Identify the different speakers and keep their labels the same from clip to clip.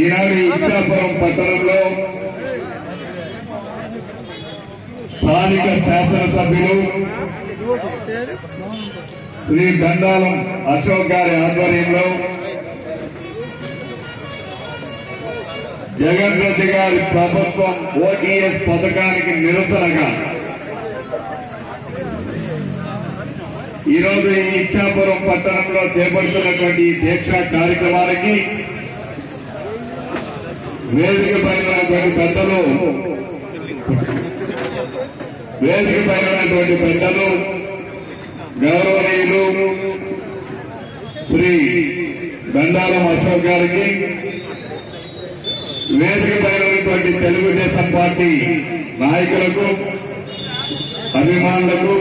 Speaker 1: ఈనాడు ఇచ్చాపురం పట్టణంలో స్థానిక శాసనసభ్యులు శ్రీ గండాలం అశోక్ గారి ఆధ్వర్యంలో జగన్ రెడ్డి గారి ప్రభుత్వం ఓటీఎస్ పథకానికి నిరసనగా ఈరోజు ఈ ఇచ్చాపురం పట్టణంలో చేపడుతున్నటువంటి దీక్ష కార్యక్రమానికి వేదిక పైన ఉన్నటువంటి పెద్దలు గౌరవనీయులు శ్రీ గండాలం అశోక్ గారికి, వేదిక పైన ఉన్నటువంటి తెలుగుదేశం పార్టీ నాయకులకు, అభిమానులకు,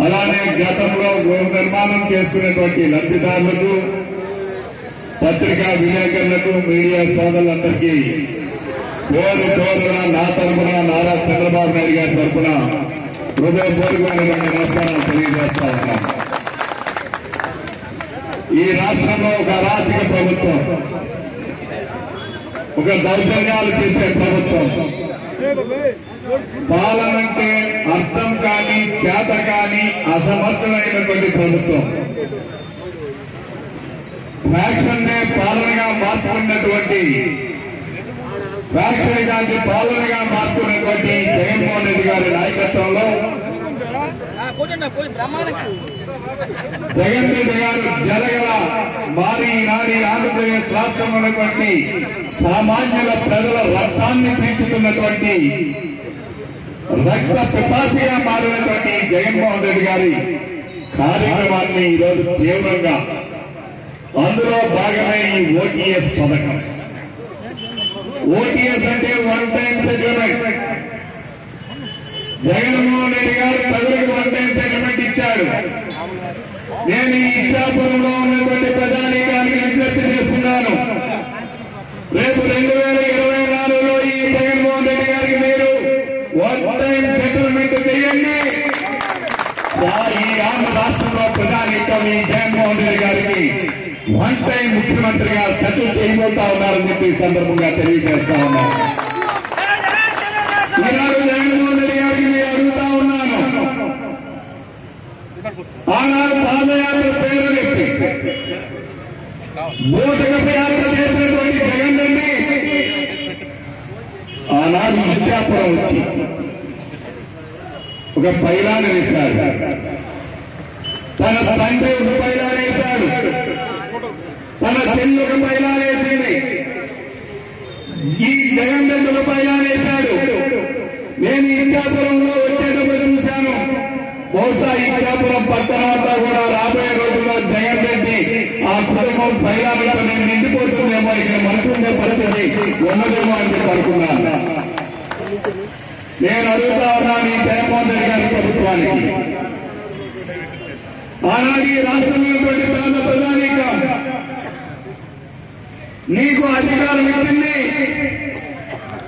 Speaker 1: అలానే గతంలో గృహ నిర్మాణం చేసుకున్నటువంటి లబ్ధిదారులకు, పత్రికా విలేకరులకు, మీడియా సోదరులందరికీ పేరు పేరున నా తరఫున నారా చంద్రబాబు నాయుడు గారి తరఫున హృదయపూర్వకమైనటువంటి నమస్కారాలు తెలియజేస్తా ఉన్నాం. ఈ రాష్ట్రంలో ఒక అరాచక ప్రభుత్వం, ఒక దౌర్జన్యాలు చేసే ప్రభుత్వం, పాలనంటే అర్థం కాని, చేత కాని, అసమర్థమైనటువంటి ప్రభుత్వం, ఫ్యాక్షన్ నే పాలనగా మార్చుకున్నటువంటి, ఫ్యాక్షన్ గాంధీ పాలనగా మార్చుకున్నటువంటి జగన్మోహన్ రెడ్డి గారి నాయకత్వంలో జగన్ రెడ్డి గారు జరగల భారీ నారీ ఆంధ్రప్రదేశ్ రాష్ట్రంలో ఉన్నటువంటి సామాన్యుల ప్రజల రక్తాన్ని పీల్చుతున్నటువంటి రక్త పిపాసిగా మారినటువంటి జగన్మోహన్ రెడ్డి గారి కార్యక్రమాన్ని ఈరోజు తీవ్రంగా, అందులో భాగమే ఈ ఓటీఎస్ పథకం. ఓటీఎస్ అంటే one time settlement. Jaganmohan Reddy గారు ప్రజలకు వన్ టైం సెటిల్మెంట్ ఇచ్చాడు. నేను ఈ ఇచ్చాపురంలో ఉన్నటువంటి ప్రజానీకానికి విజ్ఞప్తి చేస్తున్నాను, రేపు 2024లో ఈ జగన్మోహన్ రెడ్డి గారికి మీరు వన్ టైం సెటిల్మెంట్ చేయండి. ఈ ఆంధ్ర రాష్ట్రంలో ప్రజానీకం ఈ జగన్మోహన్ రెడ్డి గారికి వన్ టైం ముఖ్యమంత్రిగా సెటిల్ చేయబోతా ఉన్నారని చెప్పి ఈ సందర్భంగా తెలియజేస్తా ఉన్నాను. ఈనాడు జగన్మోహన్ రెడ్డి గారికి నేను అడుగుతా ఉన్నాను, ఆనాడు పాదయాత్ర పేరు వ్యక్తి భూతగత యాత్ర చేసినటువంటి జగన్ రెడ్డి ఆనాడు ఇచ్చాపురం వచ్చి ఒక పైలాన్ని వేశాడు. తన తండ్రి ఒక పైలాన్ని వేశాడు, తన చెల్లి ఒక పైలాన్ని వేసింది, ఈ జగన్ రెడ్డి ఒక పైలాన్ని వేశాడు. నేను ఇచ్చాపురంలో వచ్చేటప్పుడు చూశాను, బహుశా ఇచ్చాపురం పట్టణంతా కూడా రాబోయే రోజుల్లో జగన్ రెడ్డి ఆ కుటుంబం పైలాలతో నేను నిండిపోతుందేమో, ఇక్కడ మనకుండే పరిస్థితి ఉన్నదేమో అని చెప్పి అనుకున్నాను. నేను అడుగుతా ఉన్నాను ఈ జగన్మోహన్ రెడ్డి గారి ప్రభుత్వానికి, ఆనాడు ఈ రాష్ట్రంలో పేద ప్రజానీకం నీకు అధికారం ఇచ్చింది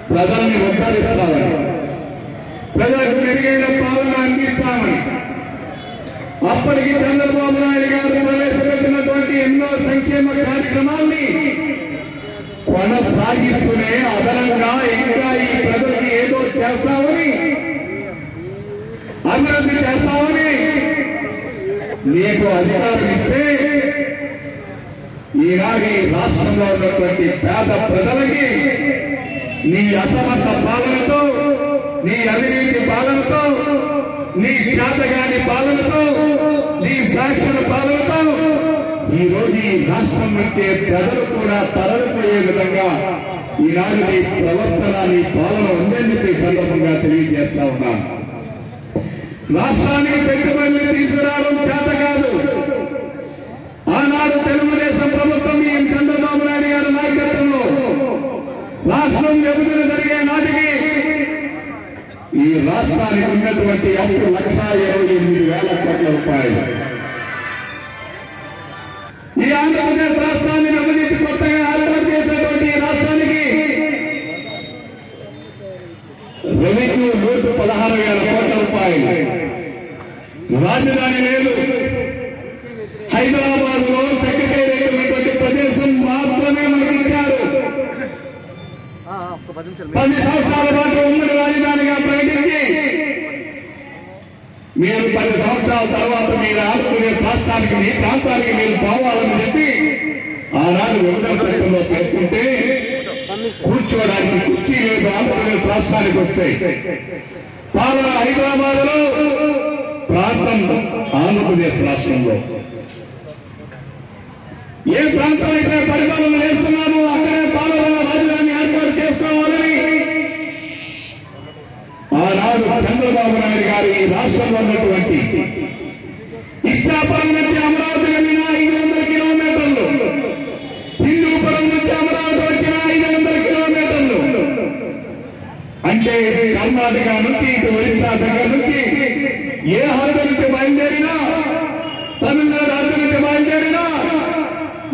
Speaker 1: ప్రజల్ని ఉద్ధరిస్తామని, ప్రజలకు మెరుగైన పాలన అందిస్తామని. అప్పటికి చంద్రబాబు నాయుడు గారు ప్రవేశపెట్టినటువంటి ఎన్నో సంక్షేమ కార్యక్రమాల్ని కొనసాగిస్తూనే అదనంగా ఇంకా ఈ ప్రజలకి ఏదో చేస్తామని, అభివృద్ధి చేస్తామని నీకు అధికారం ఇస్తే ఈనాడు ఈ రాష్ట్రంలో ఉన్నటువంటి పేద ప్రజలకి నీ అసమర్థ పాలనతో, నీ అవినీతి పాలనతో, నీ చేతగాని పాలనతో, నీ ఫ్యాక్షన్ పాలనతో ఈరోజు ఈ రాష్ట్రం నుంచే ప్రజలు కూడా తరలిపోయే విధంగా ఈనాడు నీ ప్రవర్తన, నీ పాలన ఉందని ఈ సందర్భంగా తెలియజేస్తా ఉన్నాను. రాష్ట్రానికి పెట్టుబడులు తీసుకురావడం చేత కాదు. ఆనాడు తెలుగుదేశం ప్రభుత్వం ఈ చంద్రబాబు నాయుడు గారి నాయకత్వంలో రాష్ట్రం విభజన జరిగే నాటికి ఈ రాష్ట్రానికి ఉన్నటువంటి అప్పు 1,28,000 కోట్ల రూపాయలు. ఈ ఆంధ్రప్రదేశ్ రాష్ట్రాన్ని విభజించి కొత్తగా ఏర్పాటు చేసినటువంటి ఈ రాష్ట్రానికి రెవెన్యూ లోటు 16,000 కోట్ల రూపాయలు. రాజధాని లేదు, హైదరాబాద్ లో సెక్రటేరియట్ ఉన్నటువంటి ప్రదేశం 10 సంవత్సరాల పాటు ఉమ్మడి రాజధానిగా ప్రకటించి మీరు 10 సంవత్సరాల తర్వాత మీరు ఆంధ్రప్రదేశ్ రాష్ట్రానికి మీ ప్రాంతానికి మీరు పోవాలని చెప్పి ఆనాడు విభజన చట్టంలో పేర్కొంటే కూర్చోవడానికి కుర్చీ లేదు ఆంధ్రప్రదేశ్ రాష్ట్రానికి వస్తాయి. పాలన హైదరాబాద్ లో, ప్రాంతం ఆంధ్రప్రదేశ్ రాష్ట్రంలో. ఏ ప్రాంతం అయితే పరిపాలన చేస్తున్నామో అక్కడే పాలన రాజధాని ఏర్పాటు చేసుకోవాలని ఆనాడు చంద్రబాబు నాయుడు గారు ఈ రాష్ట్రంలో ఉన్నటువంటి ఇచ్చాపురం నుంచి అమరావతి వెళ్ళిన 500 కిలోమీటర్లు, హిందూపురం నుంచి అమరావతి వచ్చిన 500 కిలోమీటర్లు, అంటే కర్ణాటక నుంచి ఇటు ఒరిస్సా దగ్గర నుంచి ఏ హద్దు నుంచి బయలుదేరినా, తమిళనాడు హద్దు నుంచి బయలుదేరినా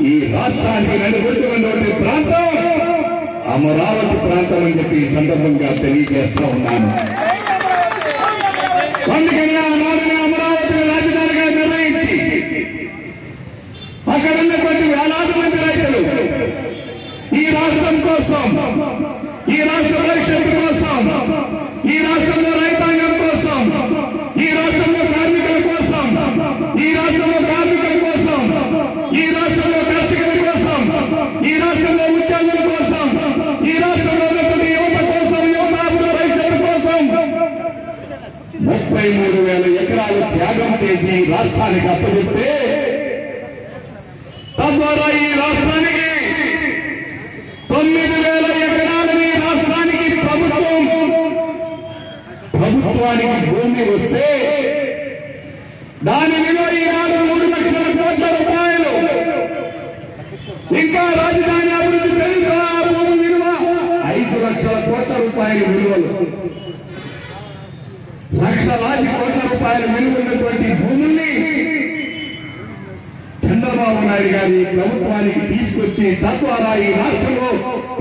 Speaker 1: ఈ రాష్ట్రానికి నలుగుతున్నటువంటి ప్రాంతం అమరావతి ప్రాంతం అని చెప్పి ఈ సందర్భంగా తెలియజేస్తా ఉన్నాను. అందుకని ఆనాడు అమరావతి రాజధానిగా నిర్ణయించి అక్కడ ఉన్నటువంటి వేలాది మంది రైతులు ఈ రాష్ట్రం కోసం, ఈ రాష్ట్ర భవిష్యత్తు కోసం, ఈ రాష్ట్రంలో రైతాంగం కోసం, ఈ రాష్ట్రంలో కార్మికుల కోసం, ఈ రాష్ట్రంలో కార్మికుల కోసం, ఈ రాష్ట్రంలో కర్షకుల కోసం, ఈ రాష్ట్రంలో ఉద్యోగుల కోసం, ఈ రాష్ట్రంలో ఉన్నటువంటి యువత కోసం, యువతాపుల భవిష్యత్తు కోసం 33,000 ఎకరాలు త్యాగం చేసి రాష్ట్రానికి అప్పచెప్తే తద్వారా ఈ రాష్ట్రానికి 9,000 ఎకరాలని రాష్ట్రానికి ప్రభుత్వానికి భూమి వస్తే దాని విలువ ఈనాడు 3 లక్షల కోట్ల రూపాయలు. ఇంకా రాజధాని అభివృద్ధి పెరుగుతూ ఆ భూమి విలువ 5 లక్షల కోట్ల రూపాయల విలువలు. లక్షలాది కోట్ల రూపాయల విలువ ఉన్నటువంటి భూముల్ని చంద్రబాబు నాయుడు గారి ప్రభుత్వానికి తీసుకొచ్చి తద్వారా ఈ రాష్ట్రంలో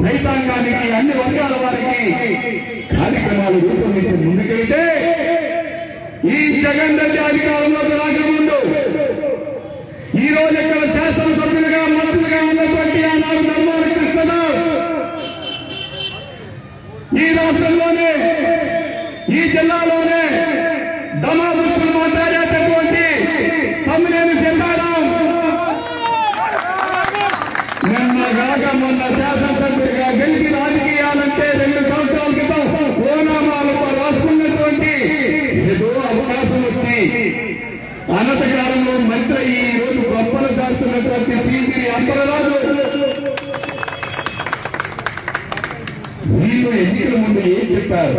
Speaker 1: రైతాంగానికి, అన్ని వర్గాల వారికి కార్యక్రమాలు రూపొందించి ముందుకెళ్తే ఈ జగన్ రెడ్డి అధికారంలోకి రాకముందు ఈ రోజు ఇక్కడ శాసనసభ్యులుగా, మంత్రులుగా ఉన్నటువంటి ఆనాడు ధర్మాన కృష్ణదాస్ ఈ రాష్ట్రంలోనే, ఈ జిల్లాలోనే దమాబుద్ధులు మాట్లాడేటటువంటి తమ్మినేని చెందాడం నిన్నగాక మొన్న శాసనసభ్యుడిగా గెలిచి రాజకీయాలంటే 2 సంవత్సరాల క్రితం ఓనామాలతో రాసుకున్నటువంటి ఏదో అవకాశం వచ్చి అనంతకాలంలో మంత్రి ఈ రోజు గొప్పలు దాస్తున్నటువంటి శ్రీగిరి అంబరరాజు వీళ్ళు ఎన్నికల ముందు ఏం చెప్పారు?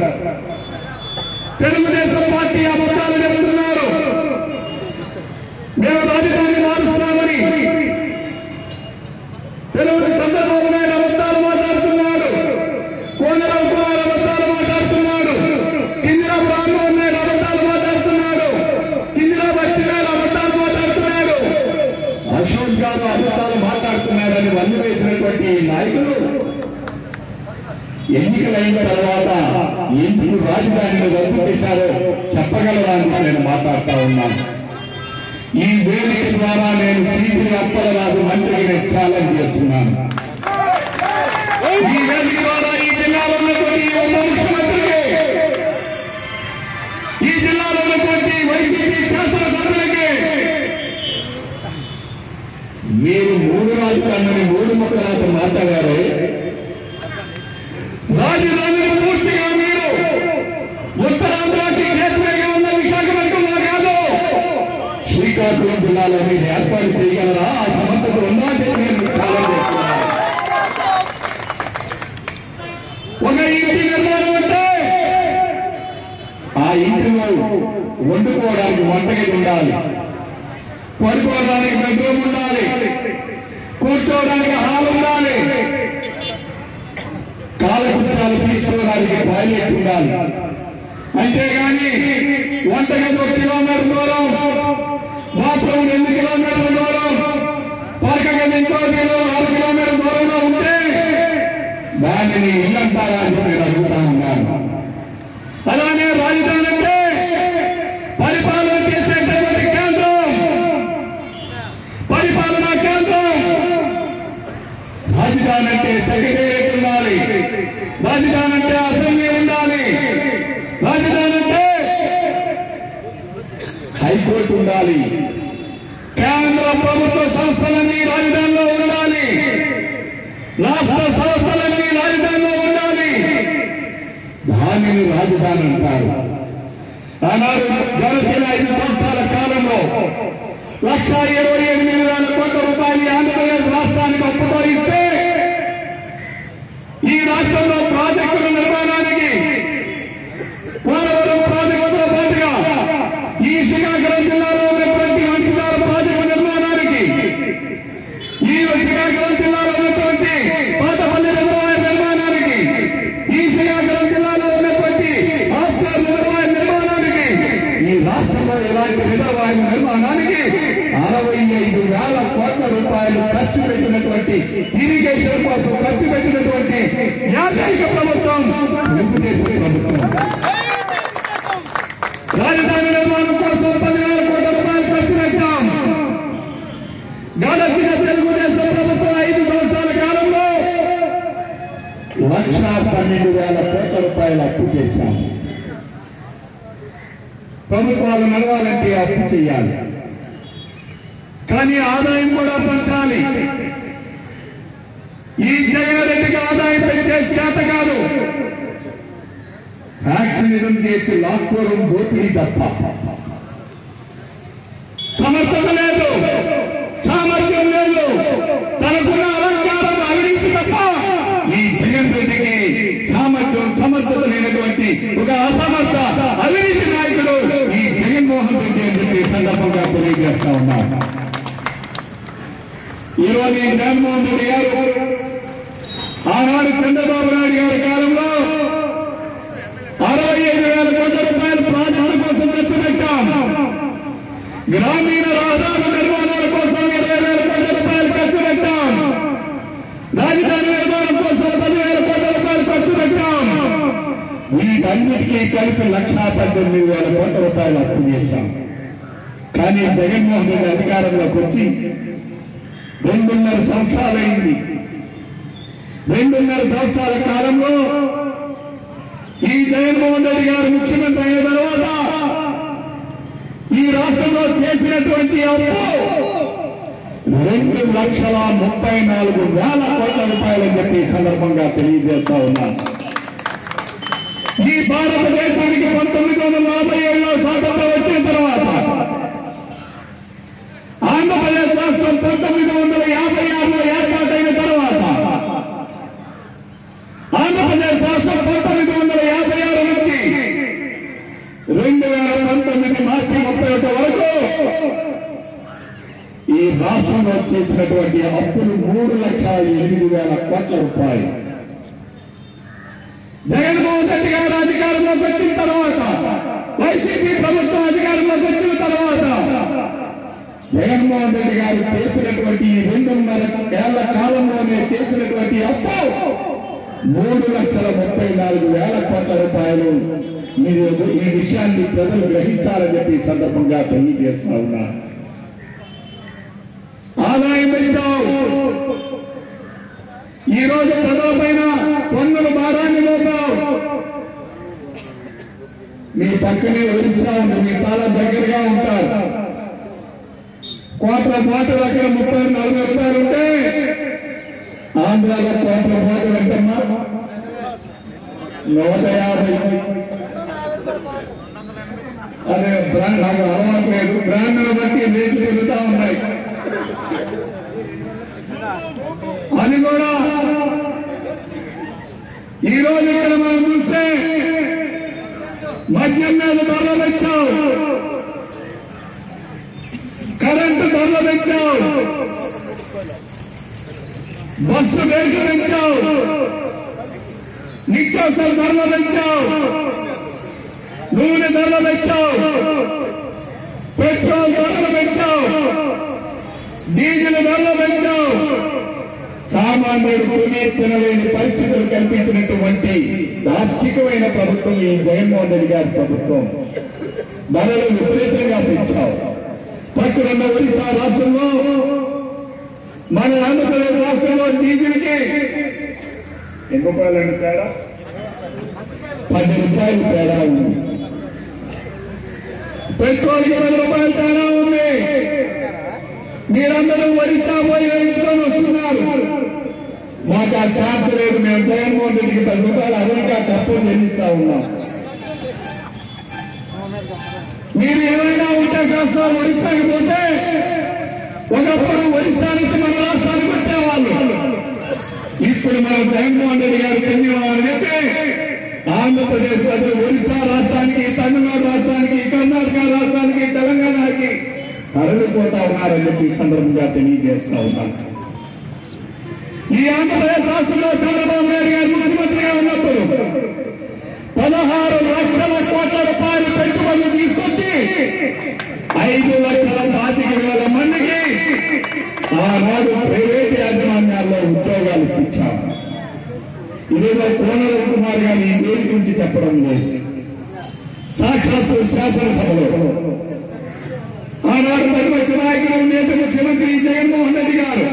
Speaker 1: తెలుగుదేశం పార్టీ అబద్ధాలు చెప్తున్నారు, మేము రాజధాని మారుస్తున్నామని. చంద్రబాబు నాయుడు అబద్ధాలు మాట్లాడుతున్నాడు, కోనరావు కుమార్ అబద్ధాలు మాట్లాడుతున్నాడు, కిందిరా రామ్మోహన్ నాయుడు అబద్ధాలు మాట్లాడుతున్నాడు, కిందిరా బచ్చిరాడు అబద్ధాలు మాట్లాడుతున్నాడు, అశోక్ గారు అబద్ధాలు మాట్లాడుతున్నారని వల్లి వేసినటువంటి నాయకులు ఎన్నికలైన తర్వాత ఎందుకు రాజధానిని రద్దు చేశారో చెప్పగలరా అని నేను మాట్లాడుతూ ఉన్నాను. ఈ వేదిక ద్వారా నేను శ్రీగిరి అప్పలరాజు మంత్రికి ఛాలెంజ్ చేస్తున్నాను. ఈ వేదిక ద్వారా ఈ జిల్లాలో ఉన్నటువంటి ముఖ్యమంత్రికి, ఈ జిల్లాలో ఉన్నటువంటి వైసీపీ శాసనసభ్యులకి మీరు 3 రాజధానులని 3 ముక్కలాట మాట్లాడారు. రాజధానిని పూర్తిగా మీరు ఉత్తరాంధ్రకి గేట్వేగా ఉన్న విశాఖపట్నంలో కాదు, శ్రీకాకుళం జిల్లాలో మీరు ఏర్పాటు చేయగలరా? ఆ సమర్థత ఉందా అని నేను ఛాలెంజ్ చేస్తున్నాను. ఒక ఇంటి నిర్మాణం అంటే ఆ ఇంటిలో వండుకోవడానికి వంటగది ఉండాలి, పడుకోవడానికి బెడ్రూమ్ ఉండాలి, కూర్చోవడానికి హాల్ ఉండాలి, కాలకృత్యాలు తీసుకోవడానికి టాయిలెట్ ఉండాలి. అంతేగాని వంటగది 1 కిలోమీటర్ దూరం, బాత్రూమ్ 2 కిలోమీటర్ల దూరం, పడకగది ఇంకో 6 కిలోమీటర్ల దూరంలో ఉంటే దానిని ఇల్లంటారా అని నేను అడుగుతా ఉన్నాను. అలానే రాజధాని అంటే పరిపాలన చేసేటటువంటి కేంద్రం, పరిపాలనా కేంద్రం. రాజధాని అంటే సెక్రటేరియట్ ఉండాలి, రాజధాని అంటే రాష్ట్ర సంస్థలన్నీ రాజధానిలో ఉండాలి, దానిని రాజధాని అంటారు. ఆనాడు గడిచిన 5 సంవత్సరాల కాలంలో 1,28,000 కోట్ల రూపాయలు ఆంధ్రప్రదేశ్ రాష్ట్రానికి అప్పుతో ఇస్తే ఈ రాష్ట్రంలో ప్రాజెక్టుల నిర్మాణానికి పోలవరం ప్రాజెక్టుతో పాటుగా ఈ శ్రీకాకుళం జిల్లాలో ఉన్నటువంటి అంకితాల ప్రాజెక్టు నిర్మాణానికి, ఈ శ్రీకాకుళం జిల్లాలో ఉన్నటువంటి పాతపల్లి రిజర్వాయర్ నిర్మాణానికి, ఈ శ్రీకాకుళం జిల్లాలో ఉన్నటువంటి ఆస్కార్ రిజర్వాయర్ నిర్మాణానికి, ఈ రాష్ట్రంలో ఇలాంటి రిజర్వాయర్ నిర్మాణానికి 65,000 కోట్ల రూపాయలు ఖర్చు పెట్టినటువంటి, ఇరిగేషన్ కోసం ఖర్చు పెట్టినటువంటి ఏకైక ప్రభుత్వం తెలుగుదేశం ప్రభుత్వం. రాజధాని నిర్మాణం కోసం 10,000 కోట్ల రూపాయలు ఖర్చు పెట్టాం. గడిచిన తెలుగుదేశం ప్రభుత్వం 5 సంవత్సరాల కాలంలో 1,12,000 కోట్ల రూపాయలు అప్పు చేశాం. ప్రభుత్వాలు నడవాలంటే అప్పు చేయాలి, కానీ ఆదాయం కూడా పెంచాలి. ఈ జగన్రెడ్డికి ఆదాయం పెంచే చేత కాదు, ఫ్యాక్టరీజం చేసి లాక్కోవడం దోపిడీ తప్ప. సమర్థత లేదు, సామర్థ్యం లేదు, తనకున్న అలంకారం అవినీతి తప్ప ఈ జగన్ రెడ్డికి సామర్థ్యం సమర్థత లేనటువంటి ఒక అసమర్థ అవినీతి నాయకుడు ఈ జగన్మోహన్ రెడ్డి అని చెప్పి సందర్భంగా తెలియజేస్తా ఉన్నారు. ఈరోజు ఈ జగన్మోహన్ రెడ్డి గారు ఆనాడు చంద్రబాబు నాయుడు గారి కాలంలో 65,000 కోట్ల రూపాయలు ప్రాజెక్టుల కోసం ఖర్చు పెట్టాం. గ్రామీణ రహదారుల నిర్మాణాల కోసం 20,000 కోట్ల రూపాయలు ఖర్చు పెట్టాం. రాజధాని నిర్మాణం కోసం 10,000 కోట్ల రూపాయలు ఖర్చు పెట్టాం. వీటన్నిటికీ కలిపి 1,18,000 కోట్ల రూపాయలు అప్పు చేశాం. కానీ జగన్మోహన్ రెడ్డి అధికారంలోకి వచ్చి 2.5 సంవత్సరాలైంది. 2.5 సంవత్సరాల కాలంలో ఈ జగన్మోహన్ రెడ్డి గారు ముఖ్యమంత్రి అయిన తర్వాత ఈ రాష్ట్రంలో చేసినటువంటి అప్పు 2,34,000 కోట్ల రూపాయలని చెప్పి సందర్భంగా తెలియజేస్తా ఉన్నాను. ఈ భారతదేశానికి 1947లో స్వాతంత్రం వచ్చిన తర్వాత ఆంధ్రప్రదేశ్ రాష్ట్రం 1956లో ఏర్పాటైన తర్వాత ఆంధ్రప్రదేశ్ రాష్ట్రం 1956 నుంచి 2019 మార్చి 31 వరకు ఈ రాష్ట్రంలో చేసినటువంటి అప్పులు 3,08,000 కోట్ల రూపాయలు. జగన్మోహన్ రెడ్డి గారు అధికారంలోకి వచ్చిన తర్వాత, వైసీపీ ప్రభుత్వం అధికారంలోకి వచ్చిన తర్వాత జగన్మోహన్ రెడ్డి గారు చేసినటువంటి 2.5 ఏళ్ల కాలంలోనే చేసినటువంటి అప్పు 3,34,000 కోట్ల రూపాయలు. మీరు ఈ విషయాన్ని ప్రజలు గ్రహించాలని చెప్పి సందర్భంగా తెలియజేస్తా ఉన్నారు. ఆదాయం పెంచావు, ఈ రోజు ప్రజల పైన పన్నుల భారాన్ని మోపావు. మీ పక్కనే ఒరిస్సా ఉంది, మీరు చాలా దగ్గరగా ఉంటారు. కోట్ల బాటలు అక్కడ 30-40 రూపాయలు ఉంటే ఆంధ్రాలో కోట్ల బాటలు అంటమ్మా 150. అదే బ్రాండ్ నాకు అలవాటు లేదు, బ్రాండ్ను బట్టి రేట్లు పెరుగుతా ఉన్నాయి. అది కూడా ఈరోజు ఇక్కడ మనం చూస్తే మద్యం మీద ధరలు పెంచావు, కరెంటు ధరలు పెంచావు, బస్సు రేట్లు పెంచావు, నిత్యావసర ధరలు పెంచావు, నూనె ధరలు పెంచావు, పెట్రోల్ ధరలు పెంచావు, డీజిల్ ధరలు పెంచావు. సామాన్యుడు కొనే తినలేని పరిస్థితులు కల్పించినటువంటి దార్శికమైన ప్రభుత్వం ఈ జగన్మోహన్ రెడ్డి గారి ప్రభుత్వం. ధరలు విపరీతంగా పెంచావు. పక్కనున్న ఒరిస్సా రాష్ట్రంలో, మన ఆంధ్రప్రదేశ్ రాష్ట్రంలో డీజిల్కి ఎన్ని రూపాయలు తేడా? 10 రూపాయలు తేడా ఉంది. పెట్రోల్కి 10 రూపాయలు తేడా ఉంది. మీరందరూ ఒరిస్సా పోయి వేయించుకొని వస్తున్నారు. మాకు ఆ ఛాన్స్ లేదు. మేము జగన్మోహన్ రెడ్డికి 10 రూపాయలు అదనంగా తప్పులు చెల్లిస్తా ఉన్నాం. మీరు ఏమైనా ఉంటే కాస్త ఒరిస్సాకి పోతే ఒకప్పుడు ఒరిస్సా నుంచి మన రాష్ట్రానికి వచ్చేవాళ్ళు. ఇప్పుడు మనం జగన్మోహన్ రెడ్డి గారు ధన్యవాదాలు చెప్పి ఆంధ్రప్రదేశ్ ప్రజలు ఒరిస్సా రాష్ట్రానికి, తమిళనాడు రాష్ట్రానికి, కర్ణాటక రాష్ట్రానికి, తెలంగాణకి తరలిపోతా ఉన్నారని చెప్పి ఈ సందర్భంగా తెలియజేస్తా ఉన్నాను. ఈ ఆంధ్రప్రదేశ్ రాష్ట్రంలో చంద్రబాబు నాయుడు గారు ముఖ్యమంత్రిగా ఉన్నప్పుడు 16 లక్షల కోట్ల రూపాయలు పెట్టుబడులు తీసుకొచ్చి 5,25,000 మందికి ఆనాడు ప్రైవేట్ యాజమాన్యాల్లో ఉద్యోగాలు ఇప్పించాము. ఇదేదో కోనల కుమార్ గారు ఈ వేడి గురించి చెప్పడం లేదు. సాక్షాత్తు శాసనసభలో ఆనాడు ప్రతిపక్ష నాయకులు నేత ముఖ్యమంత్రి జగన్మోహన్ రెడ్డి గారు,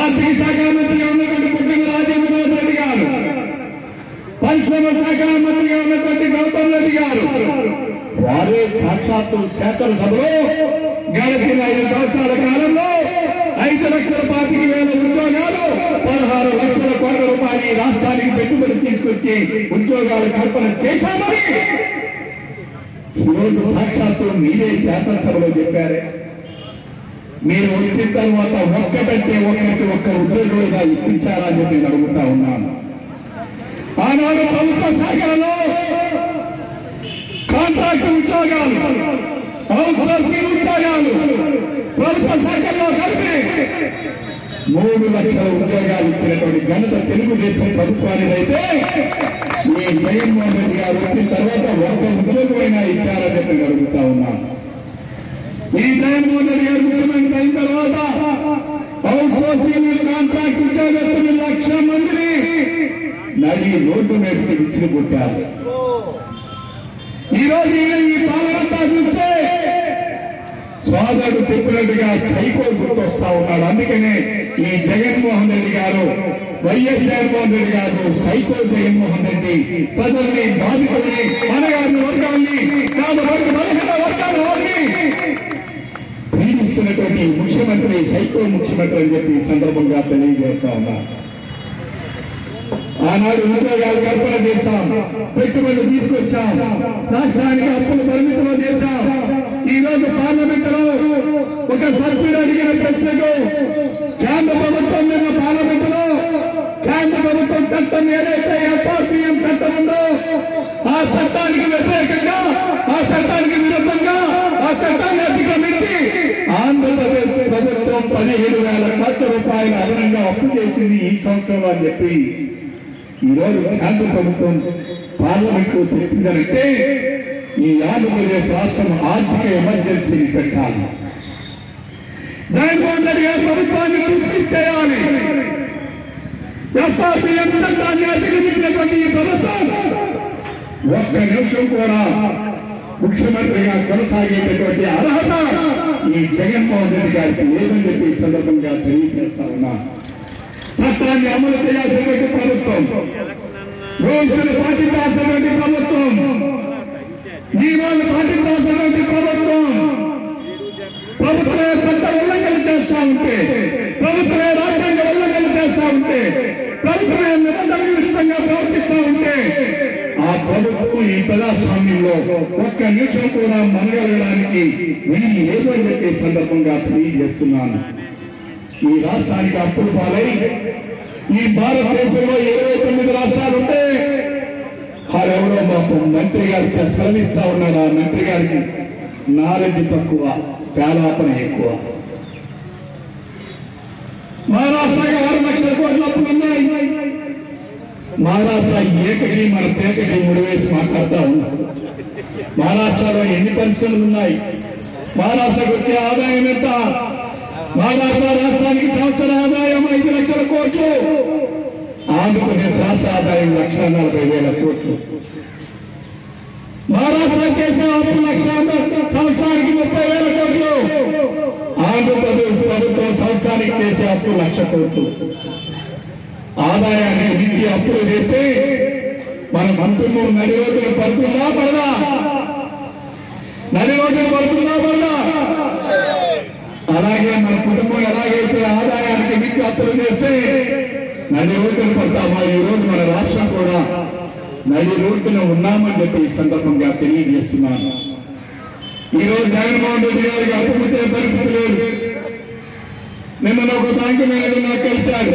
Speaker 1: ఆర్థిక శాఖ మంత్రిగా ఉన్నటువంటి పుట్టిన రాజేంద్రనాథ్ రెడ్డి గారు, పరిశ్రమ శాఖ మంత్రిగా ఉన్నటువంటి గౌతమ్ రెడ్డి గారు, వారే సాక్షాత్తు శాసనసభలో గడిచిన 5 సంవత్సరాల కాలంలో 5,25,000 ఉద్యోగాలు, 16 లక్షల కోట్ల రూపాయలు ఈ రాష్ట్రానికి పెట్టుబడి తీసుకొచ్చి ఉద్యోగాలు కల్పన చేశామని ఈరోజు సాక్షాత్తు మీరే శాసనసభలో చెప్పారే. మీరు వచ్చిన తర్వాత ఒక్కటంటే ఒక్క ఉద్యోగులుగా ఇప్పించారని చెప్పి నేను అడుగుతా ఉన్నాను. ఆనాడు ప్రభుత్వ శాఖలలో కాంట్రాక్ట్ ఉద్యోగాలు, అవుట్సోర్సింగ్ ఉద్యోగాలు ప్రభుత్వ శాఖల్లో కలిపి 3 లక్షల ఉద్యోగాలు ఇచ్చినటువంటి ఘనత తెలుగుదేశం ప్రభుత్వానిదైతే ఈ జగన్మోహన్ రెడ్డి గారు వచ్చిన తర్వాత ఒక్క ఉద్యోగమైనా ఇచ్చారని చెప్పి అడుగుతా ఉన్నాను. ఈ జగన్మోహన్ రెడ్డి గారు ముఖ్యమంత్రి అయిన తర్వాత అవుట్సోర్సింగ్ కాంట్రాక్ట్ ఉద్యోగస్తులు 1,00,000 మందిని నడి రోడ్డు మీదకి విసిరికొట్టారు. ఈరోజు ఈ పాలనంతా చూస్తే సోదరుడు చెప్పినట్టుగా సైకో గుర్తొస్తా ఉన్నాడు. అందుకనే ఈ జగన్మోహన్ రెడ్డి గారు, వైఎస్ జగన్మోహన్ రెడ్డి గారు సైకో జగన్మోహన్ రెడ్డి ప్రజల్ని, బాధితుల్ని, మనగారిని వర్గాల్ని, బలహీన వర్గాన్ని ప్రేమిస్తున్నటువంటి ముఖ్యమంత్రి సైకో ముఖ్యమంత్రి అని చెప్పి ఈ సందర్భంగా తెలియజేస్తా ఉన్నారు. ఆనాడు ఉద్యోగాలు కల్పన చేశాం, పెట్టుబడులు తీసుకొచ్చాం, రాష్ట్రానికి అప్పులు పరిమితిలో చేశాం. ఈ రోజు పార్లమెంట్ లో ఒక సభ్యుడు అడిగిన ప్రశ్నకు కేంద్ర ప్రభుత్వం నిన్న పార్లమెంట్ లో కేంద్ర ప్రభుత్వం చట్టం ఏదైతే ఎఫ్ఆర్పిఎం చట్టం ఉందో ఆ చట్టానికి వ్యతిరేకంగా, ఆ చట్టానికి విరుద్ధంగా ఆ చట్టాన్ని అతిక్రమించి ఆంధ్రప్రదేశ్ ప్రభుత్వం 17,000 కోట్ల రూపాయలు అదనంగా అప్పు చేసింది ఈ సంవత్సరంలో అని చెప్పి ఈరోజు కేంద్ర ప్రభుత్వం పార్లమెంట్ లో చెప్పిందంటే ఈ ఆంధ్రప్రదేశ్ రాష్ట్రం ఆర్థిక ఎమర్జెన్సీని పెట్టాలి. జగన్మోహన్ రెడ్డి గారి ప్రభుత్వాన్ని తీసుకొచ్చేయాలి. ఎఫ్ఆర్పిఎం చట్టాన్ని అధిగమించినటువంటి ఈ ప్రభుత్వం ఒక్క నిమిషం కూడా ముఖ్యమంత్రిగా కొనసాగేటటువంటి అర్హత ఈ జగన్మోహన్ రెడ్డి గారికి లేదని చెప్పి ఈ సందర్భంగా తెలియజేస్తా ఉన్నా. చట్టాన్ని అమలు చేయాల్సినటువంటి ప్రభుత్వం, రోజులు పాటించాల్సినటువంటి ప్రభుత్వం, నియమాలు పాటించాల్సినటువంటి ప్రభుత్వం, ప్రభుత్వమే చట్ట ఉల్లంఘన చేస్తా ఉంటే, ప్రభుత్వమే రాజ్యాంగ ఉల్లంఘన చేస్తా ఉంటే, ప్రభుత్వమే నిబంధనలకు విరుద్ధంగా ప్రవర్తిస్తూ ఉంటే ఆ ప్రభుత్వం ఈ ప్రజాస్వామ్యంలో ఒక్క నిమిషం కూడా మనగలగడానికి వీళ్ళు ఏదో చెప్పే సందర్భంగా తెలియజేస్తున్నాను. ఈ రాష్ట్రానికి అప్పులు పాలై ఈ భారతదేశంలో 29 రాష్ట్రాలుంటే వారెవరో మాకు మంత్రి గారు సెలవిస్తా ఉన్నారు. ఆ మంత్రి గారికి నాలెడ్జ్ తక్కువ, పేలాపన ఎక్కువ. మహారాష్ట్రకి 6 లక్షల కోట్ల అప్పులు ఉన్నాయి. మహారాష్ట్ర ఏకటి మన పేకటి ముడివేసి మాట్లాడుతూ ఉన్నారు. మహారాష్ట్రలో ఎన్ని పరిశ్రమలు ఉన్నాయి? మహారాష్ట్రకు వచ్చే ఆదాయం ఎంత? మహారాష్ట్ర రాష్ట్రానికి సంవత్సర ఆదాయం 5 లక్షల కోట్లు. ఆంధ్రప్రదేశ్ రాష్ట్ర ఆదాయం 1,40,000 కోట్లు. మహారాష్ట్ర చేసే అప్పు సంవత్సరానికి 30,000 కోట్లు. ఆంధ్రప్రదేశ్ ప్రభుత్వం సంవత్సరానికి చేసే అప్పు 1,00,000 కోట్లు. ఆదాయానికి మించి అప్పులు చేసి మన మంత్రులు నడి రోజులు పడుతుందా పడదా? నడి రోజులు పడుతుందా పడదా? అలాగే మన కుటుంబం ఎలాగైతే ఆదాయానికి మించి అప్పులు చేస్తే నది రోడ్డును పడతామా? ఈ రోజు మన రాష్ట్రం కూడా నది రోడ్డున ఉన్నామని చెప్పి ఈ సందర్భంగా తెలియజేస్తున్నాను. ఈ రోజు జగన్మోహన్ రెడ్డి గారికి అప్పు పుట్టే పరిస్థితి లేదు. నిన్న ఒక బ్యాంకు మేనేజర్ నాకు కలిశాడు.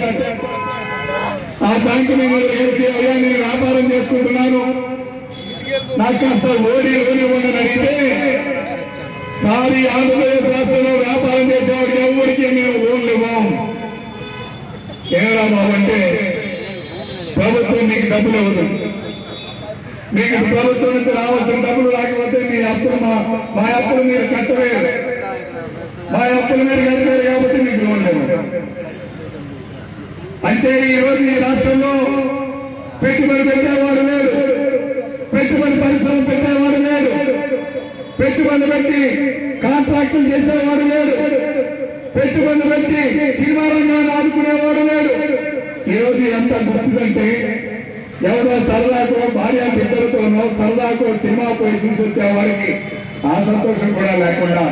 Speaker 1: ఆ బ్యాంకు మేనేజర్ కలిసి అయ్యా నేను వ్యాపారం చేసుకుంటున్నాను, నాకు కాస్త ఓడి ఉండని అడిగితే, సారీ ఆంధ్రప్రదేశ్ రాష్ట్రంలో వ్యాపారం చేసేవాడికి ఎవరికి మేము లోన్లు ఇవ్వం. ఏరా బాబు అంటే, ప్రభుత్వం మీకు డబ్బులు ఇవ్వదు, మీకు ప్రభుత్వం నుంచి రావాల్సిన డబ్బులు రాకపోతే మీ అప్పులు మా అప్పులు మీరు కట్టలేరు, మా అప్పులు మీరు కట్టలేరు కాబట్టి మీకు లోన్లు ఇవ్వదు. అంటే ఈ రోజు ఈ రాష్ట్రంలో పెట్టుబడి పెట్టేవాడు లేడు, పెట్టుబడి పరిశ్రమ పెట్టేవాడు లేడు, పెట్టుబడి పెట్టి కాంట్రాక్టులు చేసేవాడు లేడు, పెట్టుబడి పెట్టి సినిమా రంగాన్ని ఆదుకునేవాడు లేడు. ఈ రోజు ఎంత గుర్తుందంటే, ఎవరో సరదాకో భార్య బిడ్డలతోనో సరదాకో సినిమా పోయి చూసి వచ్చే వారికి ఆ సంతోషం కూడా లేకుండా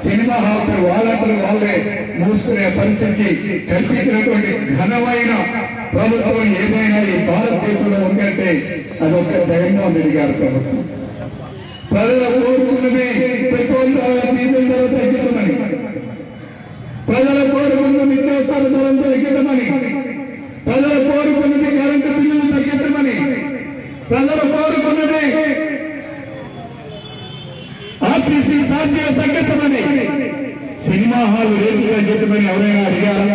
Speaker 1: సినిమా హాల్స్ వాళ్ళందరూ వాళ్ళే మూసుకునే పరిస్థితికి కల్పించినటువంటి ఘనమైన ప్రభుత్వం ఏదైనా ఈ భారతదేశంలో ఉందంటే అదొక జగన్మోహన్ రెడ్డి గారి ప్రభుత్వం. ప్రజల కోరుకున్నది పెట్రోల్ డీజిల్ ధర తగ్గించమని, ప్రజల కోరుకున్న నిత్యావసర ధరలు తగ్గించమని, ప్రజలు కోరుకున్నది కరెంటు బిల్లులు తగ్గించమని, ప్రజలు కోరుకున్నది ఆర్టీసీ ఛార్జీలు తగ్గించమని, సినిమా హాల్ రేట్లు తగ్గించమని ఎవరైనా అడిగారా?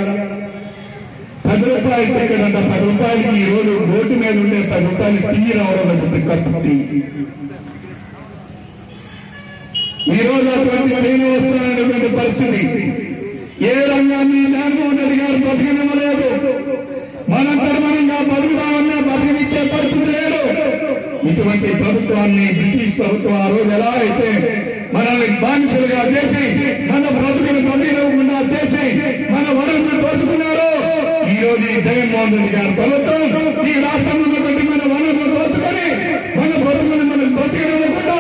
Speaker 1: 10 రూపాయలు టికెట్ అంట, 10 రూపాయలకి ఈ రోజు బోటు మీద ఉండే 10 రూపాయలు తిరిగి రావడం అంటే ఖర్చు. ఈ రోజు అటువంటి పైన వస్తున్నటువంటి పరిస్థితి ఏ రంగాన్ని జగన్మోహన్ రెడ్డి గారు బతికినివ్వలేదు. మనందరూ మనంగా బతుకుతామన్నా బతికినిచ్చే పరిస్థితి లేదు. ఇటువంటి ప్రభుత్వాన్ని బ్రిటిష్ ప్రభుత్వం ఆ రోజు ఎలా అయితే మనల్ని బానిసలుగా చేసి మన బ్రతుకుని బతికివ్వకుండా చేసి మన వనరులను దోచుకున్నారో, ఈ రోజు ఈ జగన్మోహన్ రెడ్డి గారి ప్రభుత్వం ఈ రాష్ట్రంలో బట్టి మన వనరులను దోచుకొని మన బ్రతుకుని మనం బతికివ్వకుండా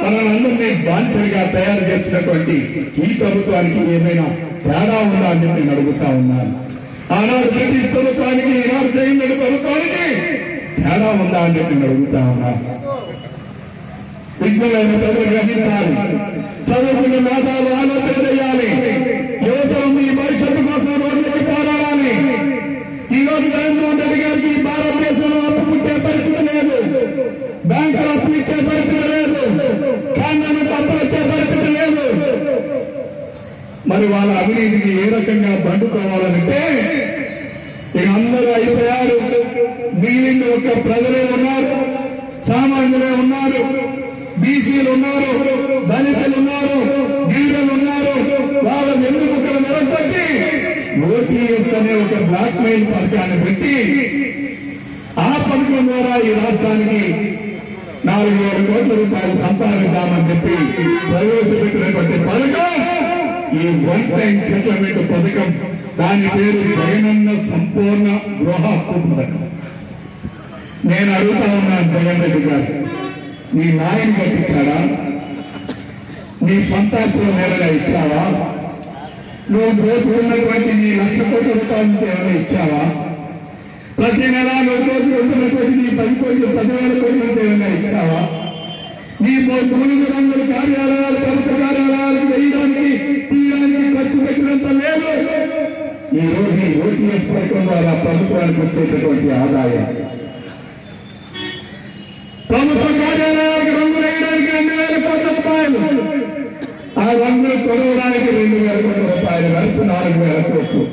Speaker 1: మనల్ని బానిసలుగా తయారు చేసినటువంటి ఈ ప్రభుత్వానికి ఏమైనా తేడా ఉందా అని నేను అడుగుతా ఉన్నాను. ఆనాడు బ్రిటిష్ ప్రభుత్వానికి ఈనాడు జగన్ ప్రభుత్వానికి తేడా ఉందా అని నేను అడుగుతా ఉన్నాను. విజ్ఞులైన ప్రజలు గ్రహించాలి, చదువుకున్న మేధావులు ఆలోచన చేయాలి, యువతలు మీ భవిష్యత్తు కోసం రోడ్లకి పోరాడాలి. ఈ రోజు జగన్మోహన్ రెడ్డి గారికి భారతదేశంలో అప్పు పుట్టే పరిస్థితి లేదు, బ్యాంకులు అప్పు ఇచ్చే పరిస్థితి లేదు, కేంద్రానికి అప్పు వచ్చే పరిస్థితి లేదు. మరి వాళ్ళ అవినీతికి ఏ రకంగా బండుకోవాలంటే ఇక అందరూ అయిపోయారు. మిగిలిన ఒక ప్రజలే ఉన్నారు, సామాన్యులే ఉన్నారు, బీసీలు ఉన్నారు, దళితులు ఉన్నారు, గిరిజనులు ఉన్నారు. వాళ్ళ వెన్నుముక్కలు నిలబెట్టి ఓటీఎస్ అనే ఒక బ్లాక్ మెయిల్ పథకాన్ని పెట్టి ఆ పథకం ద్వారా ఈ రాష్ట్రానికి 4,000 కోట్ల రూపాయలు సంపాదిద్దామని చెప్పి ప్రవేశపెట్టినటువంటి పథకం ఈ వన్ టైం సెటిల్మెంట్ పథకం. దాని పేరు జగనన్న సంపూర్ణ గృహ హక్కు పథకం. నేను అడుగుతా ఉన్నాను, జగన్ రెడ్డి గారు నీ నాయన కట్టించాడా? నీ సంతాసులు నేరుగా ఇచ్చావా? నువ్వు దోచుకున్నటువంటి నీ 1,00,000 కోట్ల రూపాయలు ఏమైనా ఇచ్చావా? ప్రతి నెల నువ్వు దోచుకుంటున్నటువంటి నీ 10,000 కోట్ల ఏమైనా ఇచ్చావా? నీ 9 రంగుల కార్యాలయాలు ప్రభుత్వ కార్యాలయాలకు వేయడానికి తీయడానికి ఖర్చు పెట్టినంత లేదు. ఈ రోజు ఈ ఓటీఎస్ పథకం ద్వారా ప్రభుత్వానికి వచ్చేటటువంటి ఆదాయం, ప్రభుత్వ కార్యాలయాలకు రంగులు వేయడానికి 2,000 కోట్ల రూపాయలు, ఆ రంగులు కొనవడానికి 2,000 కోట్ల రూపాయలు, కలిసి 4,000 కోట్లు.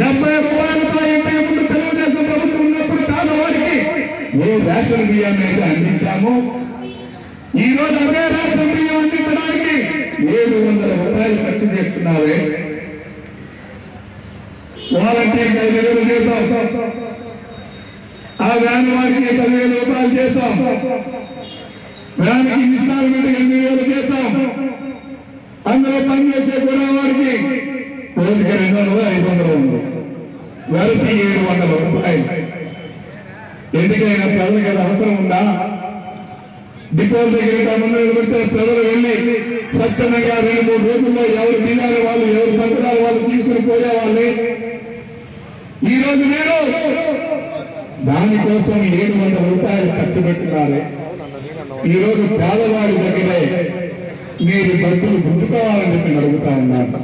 Speaker 1: 70 రూపాయలతో ఇంటి ముందు తెలుగుదేశం ప్రభుత్వం ఉన్నప్పుడు పేదవారికి ఏ రేషన్ బియ్యాన్ని అయితే అందించామో, ఈ రోజు అదే రేషన్ బియ్యం అందించడానికి 700 రూపాయలు ఖర్చు చేస్తున్నావే. వాలంటీర్కి 5,000 చేస్తాం, ఆ వ్యాన్ వారికి 10,000 రూపాయలు చేస్తాం, వ్యాన్కి ఇన్స్టాల్మెంట్ 8,000 చేస్తాం. అందులో పనిచేసే కూడా వారికి రోజుకి 200, 500 ఉంది, వరసి 700 రూపాయలు. ఎందుకైనా ప్రజలకు అది అవసరం ఉందా? డిపోల దగ్గర మందులు పెడితే ప్రజలు వెళ్ళి స్వచ్ఛందంగా 2-3 రోజుల్లో ఎవరు బిల్లాలి వాళ్ళు, ఎవరు పత్రాలు వాళ్ళు తీసుకుని పోయేవాళ్ళని దానికోసం 700 రూపాయలు ఖర్చు పెట్టున్నారు. ఈరోజు పేదవాడి దగ్గరే మీరు డబ్బులు గుర్తుకోవాలని చెప్పి అడుగుతా ఉన్నాను.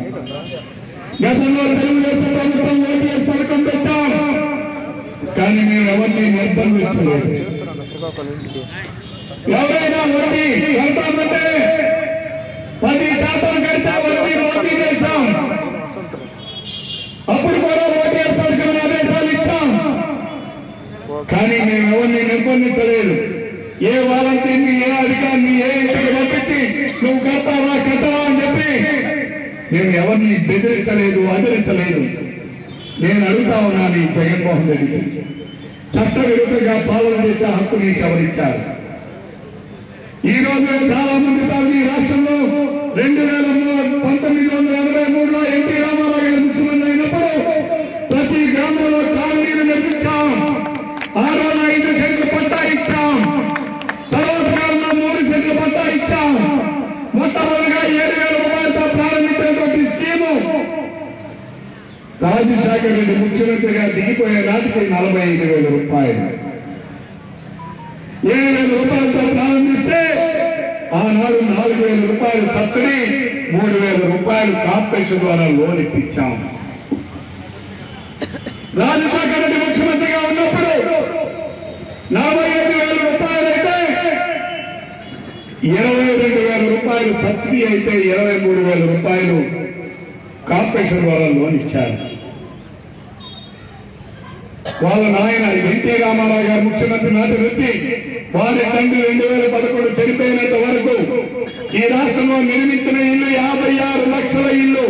Speaker 1: గతంలో తెలుగుదేశం ప్రభుత్వం ఓటీఎస్ పథకం పెట్టాం, కానీ మేము ఎవరిని నిర్బంధించలేదు. ఎవరైనా వడ్డీ కడతామంటే 10% కడితే వడ్డీ చేశాం. అప్పుడు కూడా ఓటీఎస్ పథకం ఆదేశాలు ఇచ్చాం, కానీ మేము ఎవరిని నిర్బంధించలేదు. ఏ వాలంటీర్ని, ఏ అధికారిని, ఏ ఇంటికి పంపించి నువ్వు కడతావా అని చెప్పి మేము ఎవరిని బెదిరించలేదు, ఆదరించలేదు. నేను అడుగుతా ఉన్నాను ఈ జగన్మోహన్ రెడ్డికి, చట్ట విరుద్ధంగా పాలన చేసే హక్కు నీకు ఎవరిచ్చారు? ఈ రోజు చాలా మంది ఈ రాష్ట్రంలో 1983లో ఎన్టీ రామారావు గారు ముఖ్యమంత్రి అయినప్పుడు ప్రతి గ్రామంలో కాలనీలు నిర్మించాం. ఆ రోజు 5 సెంట్లు పట్టా ఇచ్చాం. తర్వాత కాలంలో 3 సెంట్లు పట్టా ఇచ్చాం. మొట్టమొదటిగా 7,000 రూపాయలతో ప్రారంభించినటువంటి స్కీము రాజశేఖర రెడ్డి ముఖ్యమంత్రిగా దిగిపోయే నాటికి 45,000 రూపాయలు. 7,000 రూపాయలతో ప్రారంభిస్తే ఆనాడు 4,000 రూపాయలు సబ్సిడీ, 3,000 రూపాయలు కార్పొరేషన్ ద్వారా లోన్ ఇప్పించాం. రాజశేఖర రెడ్డి ముఖ్యమంత్రిగా ఉన్నప్పుడు 45,000 రూపాయలు అయితే 22,000 రూపాయలు సబ్సిడీ అయితే 23,000 రూపాయలు కార్పొరేషన్ ద్వారా లోన్ ఇచ్చారు. వాళ్ళ నాయన ఎన్టీ రామారావు గారు ముఖ్యమంత్రి నాటి నుంచి వారి తండ్రి 2011 చనిపోయినంత వరకు ఈ రాష్ట్రంలో నిర్మించిన ఇల్లు 56 లక్షల ఇల్లు.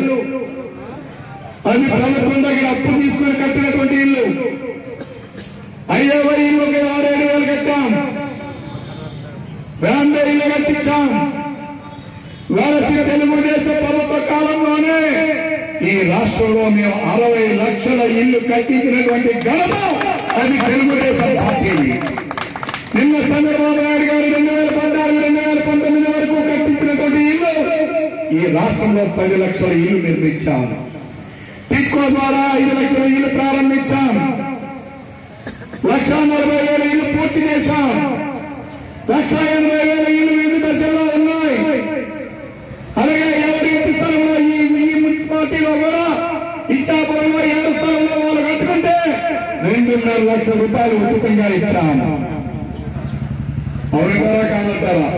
Speaker 1: అది ప్రభుత్వం దగ్గర అప్పు తీసుకుని కట్టినటువంటి ఇల్లు. 5వ ఇల్లుకి 6,000 కట్టాం. బ్రాండ్ ఇల్లు కట్టించాం. వాళ్ళకి తెలుగుదేశం ప్రభుత్వ కాలంలోనే ఈ రాష్ట్రంలో మేము 60 లక్షల ఇల్లు కట్టించినటువంటి ఘనత అది తెలుగుదేశం పార్టీ. నిన్న చంద్రబాబు నాయుడు గారు 2016-2019 వరకు కట్టించినటువంటి ఇల్లు ఈ రాష్ట్రంలో 10 లక్షల ఇల్లు నిర్మించాం. టిక్కో ద్వారా 5 లక్షల ఇల్లు ప్రారంభించాం. 1,40,000 ఇల్లు పూర్తి చేశాం. 1,80,000 ఇల్లు వివిధ దశల్లో ఉన్నాయి. అలాగే ఎవరి ఇంటి స్థలంలో ఈ మున్సిపాలిటీలో కూడా ఇచ్చాపురంలో 7 స్థలంలో వాళ్ళు కట్టుకుంటే 2,5 లక్షల రూపాయలు ఉచితంగా ఇచ్చాము. అవును కూడా కాదంటారా?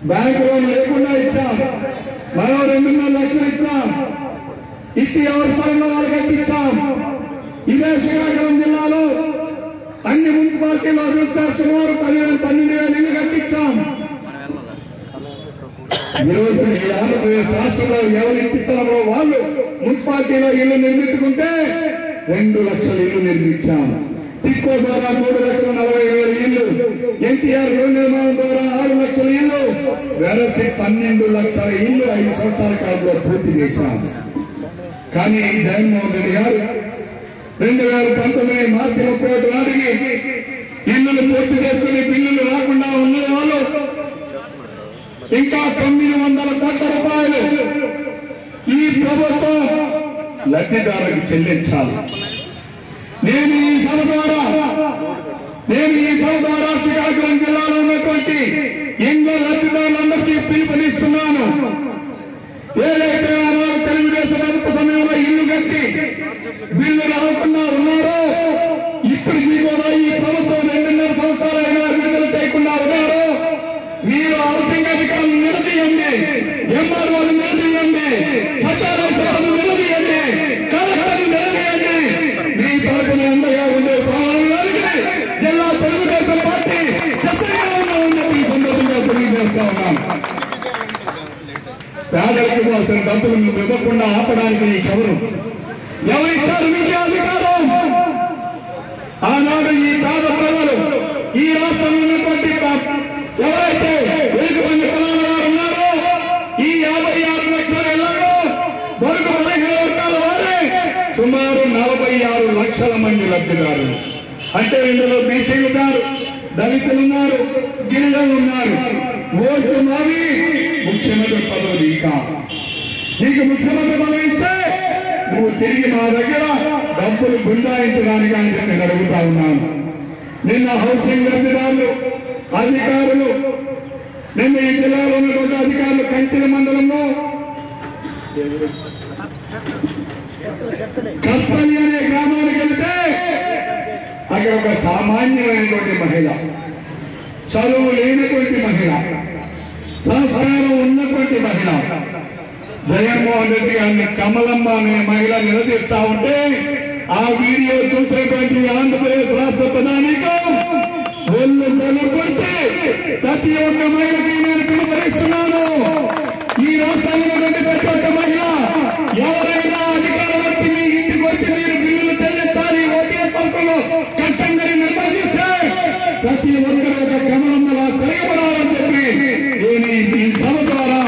Speaker 1: బ్యాంకు లోన్ లేకుండా ఇచ్చాం. మరో 2,5 లక్షలు ఇచ్చాం. ఇచ్చి ఎవరి స్థలంలో వాళ్ళు కట్టించాం. ఇదే శ్రీకాకుళం జిల్లాలో అన్ని మున్సిపాలిటీలో సుమారు 12,000 ఇల్లు కట్టించాం. ఈరోజు ఈ ఆంధ్రప్రదేశ్ రాష్ట్రంలో ఎవరి ఇంటి స్థలంలో వాళ్ళు మున్సిపాలిటీలో ఇల్లు నిర్మించుకుంటే 2 లక్షల ఇల్లు నిర్మించాం. టిక్కో ద్వారా 3,40,000 ఇల్లు, ఎన్టీఆర్ గృహ నిర్మాణం ద్వారా 6 లక్షల ఇల్లు, వెరసి 12 లక్షల ఇల్లు 5 సంవత్సరాల కాలంలో పూర్తి చేశాం. కానీ జగన్మోహన్ రెడ్డి గారు 2019 మార్చి 31 నాటికి ఇల్లులు పూర్తి చేసుకుని బిల్లులు రాకుండా ఉన్న వాళ్ళు ఇంకా 900 కోట్ల రూపాయలు ఈ ప్రభుత్వం లబ్ధిదారులకు చెల్లించాలి. నేను ఈ సభ ద్వారా శ్రీకాకుళం జిల్లాలో ఉన్నటువంటి ఇంకో లబ్ధిదారులందరికీ పిలుపునిస్తున్నాను. ఏదైతే ఆనాడు తెలుగుదేశం ప్రభుత్వ సమయంలో ఇల్లు కట్టి బిల్లు రాకుండా ఉన్నారో ఇప్పటికీ కూడా ఈ ప్రభుత్వం 2.5 సంవత్సరాలైనా విడుదల చేయకుండా ఉన్నారో మీరు హౌసింగ్ అధికారులు నిలదీయండి, ఎంఆర్ఓలు నిలదీయండి, సచివాలయాలు నిలదీయండి, కలెక్టర్లు నిలదీయండి. మీ తరపున ఉండగా ఉండే పాలనకి జిల్లా తెలుగుదేశం పార్టీ చక్కగా ఉందని ఈ సందర్భంగా తెలియజేస్తా ఉన్నాం. పేదలకు వాసిన డబ్బులు మీకు ఇవ్వకుండా ఆపడానికి ఎవరు ఎవరిస్తారు? మీకే అధికారం. ఆనాడు ఈ పేద ప్రజలు ఈ రాష్ట్రంలో ఉన్నటువంటి ఎవరైతే 1,000 మంది కులాల ఉన్నారో ఈ 56 లక్షల ఇళ్లలో బడుగు బలహీన వర్గాల వారే సుమారు 46 లక్షల మంది లబ్ధిదారులు. అంటే ఇందులో బీసీలు ఉన్నారు, దళితులు ఉన్నారు, గిరిజనులు ఉన్నారు. ఓటు మారి ముఖ్యమంత్రి పదవి నీకు ముఖ్యమంత్రి పదవి ఇస్తే నువ్వు తిరిగి మా దగ్గర డబ్బులు గుండాయించడానికి అని నేను అడుగుతా ఉన్నాను. నిన్న హౌసింగ్ లబ్ధిదారులు అధికారులు నిన్న ఈ జిల్లాలో ఉన్నటువంటి అధికారులు కంచెల మండలంలో కప్పలి అనే గ్రామానికి వెళ్తే అక్కడ ఒక సామాన్యమైనటువంటి మహిళ, చదువు లేనటువంటి మహిళ, సంస్కారం ఉన్నటువంటి మహిళ జగన్మోహన్ రెడ్డి గారిని కమలమ్మ అనే మహిళ నిలదీస్తా ఉంటే ఆ వీడియో చూసేటువంటి ఆంధ్రప్రదేశ్ రాష్ట్ర ప్రధానిగా ఒళ్ళు తలపడితే ప్రతి ఒక్క మహిళకి నేను పిలుపునిస్తున్నాను. ఈ రాష్ట్రంలో ప్రతి ఒక్క మహిళ ఎవరైనా అధికారం వచ్చి మీ ఇంటికి వచ్చి మీరు బిల్లులు చెల్లించాలి, ఓటీఎస్ పథకంలో కష్టంగా నిర్వహిస్తే ప్రతి ఒక్కరు ఒక కమలమ్మలా తిరగబడాలని చెప్పి నేను ఈ సభ ద్వారా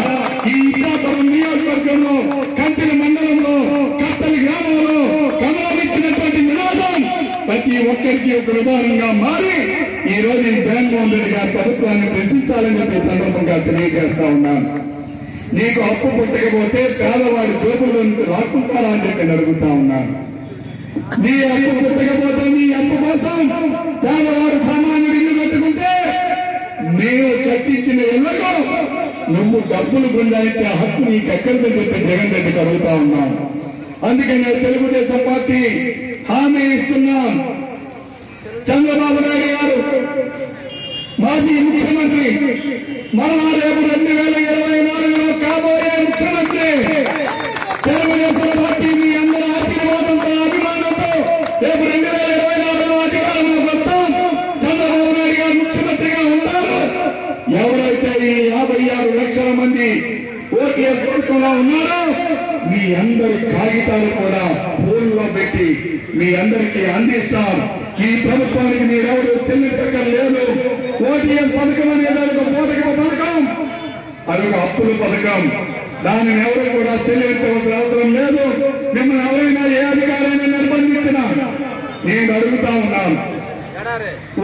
Speaker 1: ఈ ఇచ్చాపురం నియోజకవర్గంలో కంచెల మండలంలో కట్టలి గ్రామంలో కమలమిచ్చినటువంటి నినాదం ప్రతి ఒక్కరికి ఒక విధానంగా మారి ఈ రోజు జగన్మోహన్ రెడ్డి గారి ప్రభుత్వాన్ని ప్రశ్నించాలని చెప్పి సందర్భంగా తెలియజేస్తా ఉన్నాను. నీకు అప్పు పుట్టకపోతే పేదవాడి జోబుల్లో నుంచి రాకుంటారా అని చెప్పి అడుగుతా ఉన్నాను. నీ అప్పు పుట్టకపోతే నీ అప్పు కోసం పేదవాడు సామాన్యుడు ఇల్లు కట్టుకుంటే మేము కట్టించిన ఇళ్లకు నువ్వు డబ్బులు గుండాయితే హక్కు నీకు ఎక్కడికి చెప్పి జగన్ రెడ్డికి అడుగుతా ఉన్నాం. అందుకనే తెలుగుదేశం పార్టీ హామీ ఇస్తున్నాం. చంద్రబాబు నాయుడు గారు మాజీ ముఖ్యమంత్రి, మరలా రేపు 2024లో కాబోయే ముఖ్యమంత్రి, తెలుగుదేశం పార్టీ మీ అందరి ఆశీర్వాదంతో అభిమానంతో రేపు 2024లో అధికారంలోకి వస్తాం. చంద్రబాబు నాయుడు గారు ముఖ్యమంత్రిగా ఉంటారు. ఎవరైతే ఈ 56 లక్షల మంది ఓటీఎస్ పథకంలో ఉన్నారో మీ అందరి కాగితాలు కూడా ఫోన్లో పెట్టి మీ అందరికీ అందిస్తాం. ఈ ప్రభుత్వానికి మీరెవరు చెల్లించలేదు. ఓటీఎస్ పథకం అనేది ఒక పోషక పథకం, అదొక అప్పుల పథకం. దానిని ఎవరు కూడా చెల్లించవలసిన అవసరం లేదు. మిమ్మల్ని ఎవరైనా ఏ అధికారాన్ని నిర్బంధించినా నేను అడుగుతా ఉన్నాను,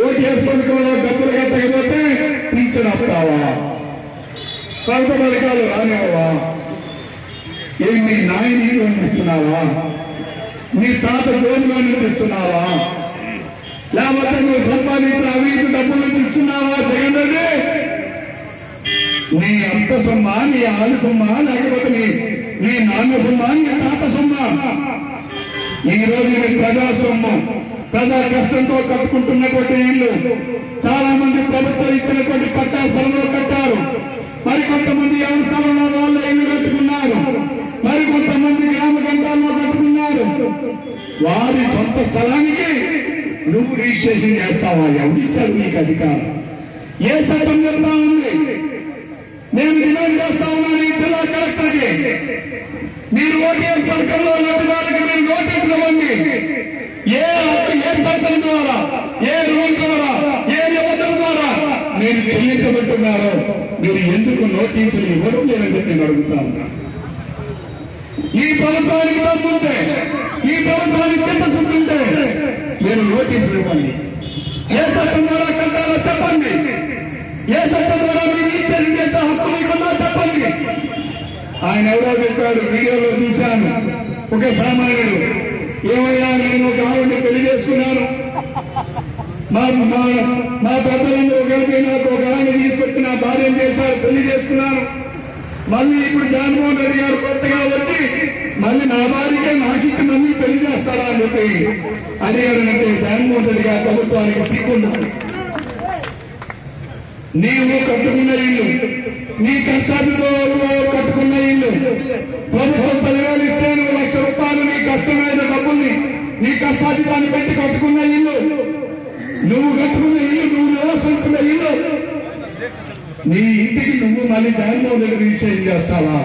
Speaker 1: ఓటీఎస్ పథకంలో డబ్బులు కట్టకపోతే పింఛన్ ఆపుతావా? ప్రభుత్వ పథకాలు రానివ్వవా? ఏం మీ నాయనీలో ఇస్తున్నావా? మీ తాత జోబులో ఇస్తున్నావా? లేకపోతే నువ్వు సంపాదించిన అవినీతి డబ్బులు ఇస్తున్నావా? జగన్ రెడ్డి నీ అంత సొమ్మా, నీ ఆలు సొమ్మా, లేకపోతే నీ నాన్న సొమ్మా, నీ తాత సొమ్మా? ఈ రోజు నీ ప్రజా సొమ్ము, ప్రజా కష్టంతో కట్టుకుంటున్నటువంటి ఇల్లు. చాలా మంది ప్రభుత్వం ఇచ్చినటువంటి పట్టా స్థలంలో కట్టారు. మరికొంతమంది ఎవరి స్థలంలో వాళ్ళ ఇల్లు కట్టుకున్నారు. మరికొంతమంది గ్రామ గంటాల్లో కట్టుకున్నారు. వారి సొంత స్థలానికి నువ్వు రిజిస్ట్రేషన్ చేస్తావా? ఎవరిచ్చారు నీకు అధికారం? ఏ చట్టం చెప్తా ఉంది? నేను డిమాండ్ చేస్తా ఉన్నాను ఈ జిల్లా కలెక్టర్కి, మీరు ఓటీఎస్ పథకంలో వారికి మీరు నోటీసులు ఇవ్వండి. ఏ చట్టం ద్వారా, ఏ రూల్ ద్వారా, ఏ నిబంధన ద్వారా మీరు చెల్లించబెట్టున్నారో మీరు ఎందుకు నోటీసులు ఇవ్వడం లేదని చెప్పి నేను అడుగుతా ఉన్నా. ఈ ప్రభుత్వానికి తప్పుంటే, ఈ ప్రభుత్వానికి చిత్తశుద్ధుంటే మీరు నోటీసులు ఇవ్వండి. ఏ చట్టం ద్వారా కట్టాలో చెప్పండి. ఏ చట్టం ద్వారా మీరు ఇచ్చేది చేసే హక్కు మీకున్నా చెప్పండి. ఆయన ఎవరో చెప్పాడు, వీడియోలో చూశాను. ఒక సామాన్యుడు, ఏమయ్యా నేను ఒక ఆవిడని పెళ్లి చేసుకున్నాను, మా పెద్దలందరూ కలిపి నాకు ఒక ఆవిడని తీసుకొచ్చి నా భార్యను చేశారు, పెళ్లి చేసుకున్నాను. మళ్ళీ ఇప్పుడు జగన్మోహన్ రెడ్డి గారు కొత్తగా వచ్చి మళ్ళీ నా భార్యకే నాకిచ్చి మళ్ళీ పెళ్లి చేస్తారా అని చెప్పి అడిగారంటే జగన్మోహన్ రెడ్డి గారి ప్రభుత్వానికి సిగ్గుంటుంది. నీవు కట్టుకున్న ఇల్లు, నీ కష్టాలతో కట్టుకున్న ఇల్లు, ప్రభుత్వం 10,000 ఇస్తే 1,00,000 రూపాయలు నీ కష్టమైన డబ్బుల్ని నీ కష్టాధికాన్ని పెట్టి కట్టుకున్న ఇల్లు, నువ్వు కట్టుకున్న ఇల్లు, నువ్వు నివాసిస్తున్న ఇల్లు, నీ ఇంటికి నువ్వు మళ్ళీ జగన్మోహన్ రెడ్డి రిజిస్ట్రేషన్ చేస్తావా?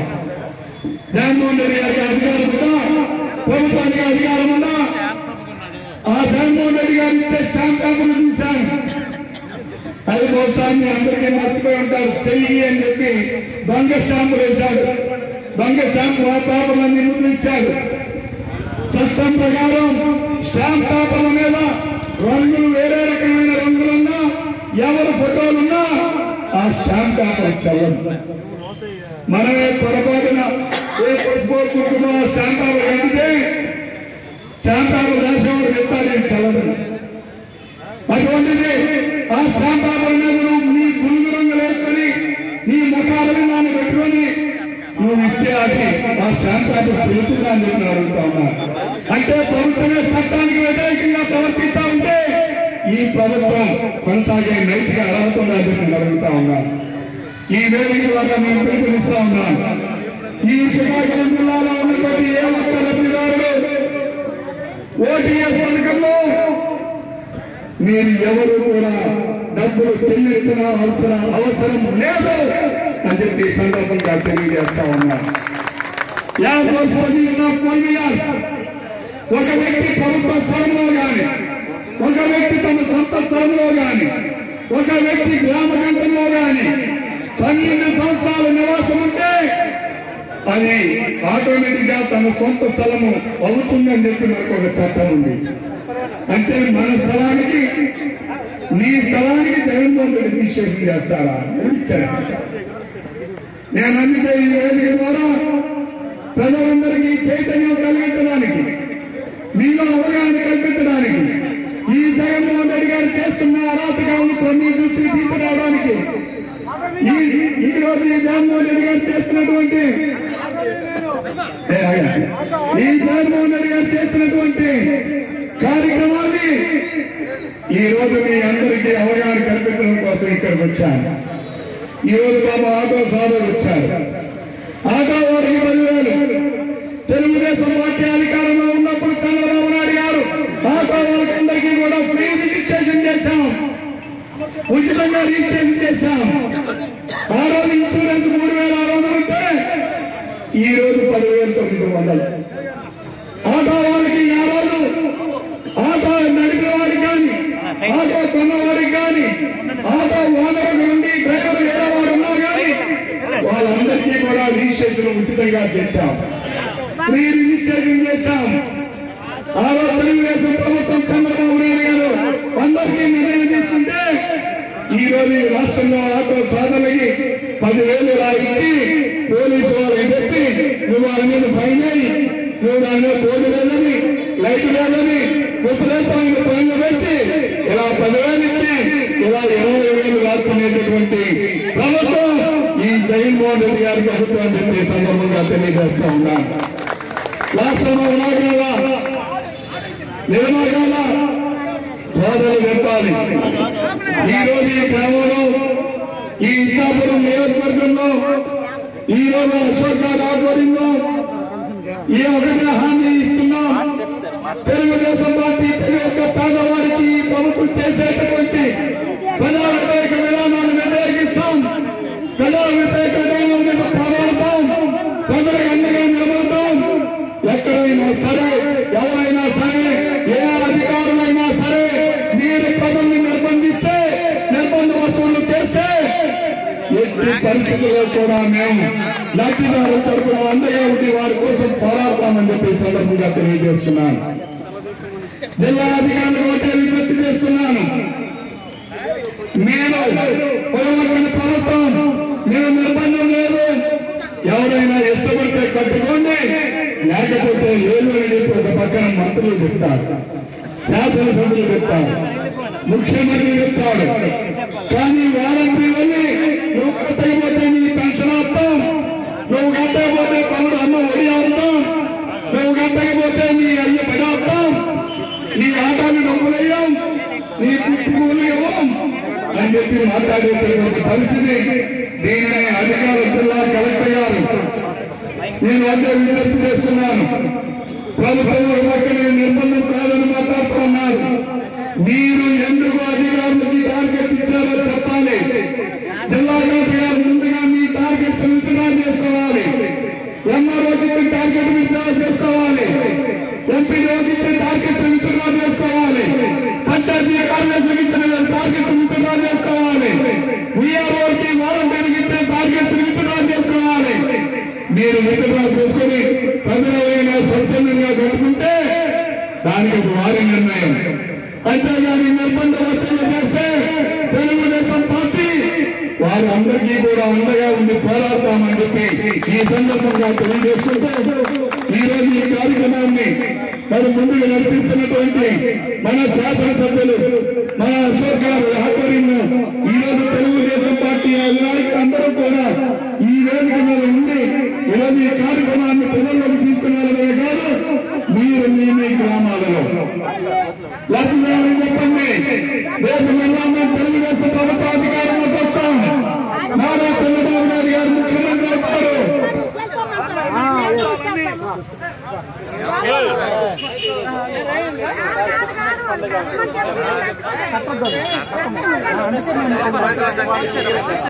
Speaker 1: జగన్మోహన్ రెడ్డి గారికి అధికారం ఉందా? ప్రభుత్వానికి అధికారం ఉందా? ఆ జగన్మోహన్ రెడ్డి గారు ఇచ్చే స్టాంప్ పేపర్లు చూశాను. అది ఒకసారి మీ అందరికీ మర్చిపోయి ఉంటారు, తెలియ అని చెప్పి దొంగ స్టాంపులు వేశాడు. దొంగ స్టాంపు పేపర్లన్నీ ముద్రించాడు. చట్టం ప్రకారం స్టాంప్ పేపర్ల మీద రంగులు వేరే రకమైన రంగులున్నా, ఎవరు ఫోటోలున్నా ఆ స్టాంప్ పేపర్ చెల్లదు. మనమే పొరపాటున ఏ కుటుంబం స్టాంప్ పేపర్ కడితే స్టాంప్ స్టాంపాలు రాసేవారు చెప్తారు చల్లదు. అటువంటిది ఆ స్టాంపాలు నీ పులుగు రంగులు వేసుకొని నీ ముఖాలను నాన్న పెట్టుకొని నువ్వు ఇచ్చే అది ఆ స్టాంపాలు చెల్లుతుందా అని చెప్పి అడుగుతా ఉన్నా. అంటే ప్రభుత్వమే చట్టానికి వ్యతిరేకంగా ప్రవర్తిస్తా ఉంటే ఈ ప్రభుత్వం కొనసాగే నైతిక అర్హత ఉందని చెప్పి అడుగుతా ఉన్నా. ఈ వేదిక వల్ల మేము పిలుపునిస్తా ఉన్నాం. ఈ శ్రీకాకుళం జిల్లాలో ఉన్నటువంటి ఏ ఒక్క లబ్ధిదారులు ఓటీఎస్ పథకంలో మీరు ఎవరు కూడా డబ్బులు చెల్లించిన అవసరం లేదు అని చెప్పి సందర్భంగా తెలియజేస్తా ఉన్నారు. ఒక వ్యక్తి ప్రభుత్వ స్థలంలో గాని, ఒక వ్యక్తి తమ సొంత స్థలంలో గాని, ఒక వ్యక్తి గ్రామ గంటల్లో గాని 12 సంవత్సరాల నివాసం ఉంటే అది ఆటోమేటిక్ గా తమ సొంత స్థలము అవుతుందని చెప్పి మనకు ఒక చట్టం ఉంది. అంటే మన స్థలానికి నీ స్థలానికి జగన్మోహన్ రెడ్డి రిజిస్ట్రేషన్ చేస్తారా? నేను అందుకే ఈ వేదిక ద్వారా ప్రజలందరికీ చైతన్యం కలిగించడానికి, మీలో అవగాహన కల్పించడానికి, ఈ జగన్మోహన్ రెడ్డి గారు చేస్తున్న అరాచకాలను కొన్ని దృష్టికి తీసుకురావడానికి ఈ రోజు ఈ జగన్మోహన్ రెడ్డి గారు చేస్తున్నటువంటి కార్యక్రమాన్ని ఈ రోజు మీ అందరికీ అవగాహన కల్పించడం కోసం ఇక్కడికి వచ్చాను. ఈ రోజు బాబు ఆటో సోదరులు వచ్చారు. ఆటో వారికి 10,000 తెలుగుదేశం పార్టీ అధికారంలో ఉన్నప్పుడు చంద్రబాబు నాయుడు గారు ఆటో వాళ్ళకందరికీ కూడా ఫ్రీ రిజిస్ట్రేషన్ చేశాం, ఉచితంగా రిజిస్ట్రేషన్ చేశాం. ఆ రోజు ఇన్సూరెన్స్ 3,600 ఉంటే ఈ రోజు 10,900. ఆటో వాళ్ళకి ఆ రోజు ఆటో నడిపే వారికి కానీ, ఆటో కొన్నవారికి కానీ, ఆటో ఓనర్ నుండి డ్రైవర్ వేరే వారు ఉన్నా కానీ వాళ్ళందరికీ కూడా రిజిస్ట్రేషన్ ఉచితంగా చేశాం, ఫ్రీ రిజిస్ట్రేషన్ చేశాం. ఆ రోజు తెలుగుదేశం ప్రభుత్వం చంద్రబాబు నాయుడు గారు అందరికీ నిర్ణయం తీసుకుంటే ఈ రోజు రాష్ట్రంలో ఆటో సోదరులకి 10,000 ఇచ్చి పోలీసు వాళ్ళకి చెప్పి నువ్వు వాళ్ళ మీద ఫైన్ అయ్యి, నువ్వు దాని మీద కోడి లేదని, లైట్ లేదని, 30,000 ఫైన్లు పెట్టి ఇలా 10,000 ఇచ్చి ఇలా 20,000 రాసుకునేటటువంటి ప్రభుత్వం ఈ జగన్మోహన్ రెడ్డి గారి ప్రభుత్వం చెప్పి సందర్భంగా తెలియజేస్తా ఉన్నాను. రాష్ట్రంలో నిర్మాణాల సోదరులు చెప్పాలి. ఈ రోజు ఈ గ్రామంలో ఈ ఇచ్చాపురం నియోజకవర్గంలో ఈ రోజు అశోక్ గారి ఆధ్వర్యంలో ఈ ఒకటే హామీ ఇస్తున్నాం. తెలుగుదేశం పార్టీ యొక్క పేదవారికి ప్రభుత్వం చేసేటటువంటి ప్రజా వ్యతిరేక విధానాన్ని వ్యతిరేకిస్తాం. ప్రజా వ్యతిరేక విధానం మీద పోరాడతాం. ప్రజలకు అండగా నిలబడతాం. ఎక్కడైనా సరే, ఎవరైనా సరే, ఏ అధికారులైనా సరే మీరు ప్రజల్ని నిర్బంధిస్తే, నిర్బంధ వసూళ్లు చేస్తే ఎట్టి పరిస్థితుల్లో కూడా మేము లబ్ధిదారుల తరపున అండగా ఉండి వారి కోసం పోరాడతామని చెప్పి సందర్భంగా తెలియజేస్తున్నాను. జిల్లా అధికారులు ఒకటే విజ్ఞప్తి చేస్తున్నాను. మీరు పొలవర్గన ప్రభుత్వం, మేము నిర్బంధం లేదు. ఎవరైనా ఇష్టపడితే కట్టుకోండి, లేకపోతే లేదు అని చెప్పి ఒక పక్కన మంత్రులు చెప్తారు, శాసనసభ్యులు చెప్తారు, ముఖ్యమంత్రి చెప్తాడు. కానీ వారంటీ వెళ్ళి నువ్వు కట్టకపోతే నీ పెన్షన్ వస్తాం, నువ్వు కట్టకపోతే పనులు అమ్మ ఒడి అవుతాం, నువ్వు కట్టకపోతే నీ అయ్య పడేస్తాం, నీ ఆటాన్ని నొప్పులయ్యాం, నీ పుట్టుకూలు ఇవ్వం అని చెప్పి మాట్లాడేటటువంటి పరిస్థితి. దీనిని అధికారులు జిల్లా కలెక్టర్ గారు నేను అదే విజ్ఞప్తి చేస్తున్నాను. ప్రభుత్వం ఒక్కరి నిర్బంధం కాదని మాట్లాడుతున్నారు. మీరు ఎందుకు అధికారులకి టార్గెట్ ఇచ్చారో చెప్పాలి. జిల్లా కలెక్టర్ గారు ముందుగా మీ టార్గెట్స్ విత్డ్రా చేసుకోవాలి. ఎంఆర్ఓకి టార్గెట్ విత్డ్రా చేసుకోవాలి. ఎంపీఓకి టార్గెట్ విత్డ్రా చేసుకోవాలి. పంచాయతీ కార్యదర్శికి టార్గెట్ విత్డ్రా చేసుకోవాలి. వీఆర్ఓకి వాలంటీర్కి టార్గెట్ విత్డ్రా చేసుకోవాలి. మీరు విత్డ్రా చేసుకుని ప్రజలైనా స్వచ్ఛందంగా కట్టుకుంటే దానికి వారి నిర్ణయం. అంతేగాని నిర్బంధ వసూలు చేస్తే తెలుగుదేశం పార్టీ వారు అందరికీ కూడా అండగా ఉండి పోరాడతామని చెప్పి ఈ సందర్భంగా తెలియజేస్తుంటే ఈ రోజు ఈ కార్యక్రమాన్ని మరి ముందుకు నడిపించినటువంటి మన శాసనసభ్యులు మన అశోక్ గారు ఆధ్వర్యంలో ఈరోజు తెలుగుదేశం పార్టీ నాయకులందరూ కూడా ఈ వేదిక మీద ఉండి ఈరోజు ఈ కార్యక్రమాన్ని ప్రజల్లోకి తీసుకున్నారనే కాదు మీరు మీ గ్రామాలలో లక్ష్మీ చెప్పండి రేపు మళ్ళా తెలుగుదేశం ప్రభుత్వ అధికారంలోకి వస్తాం నారా చంద్రబాబు నాయుడు గారు ముఖ్యమంత్రి అవుతారు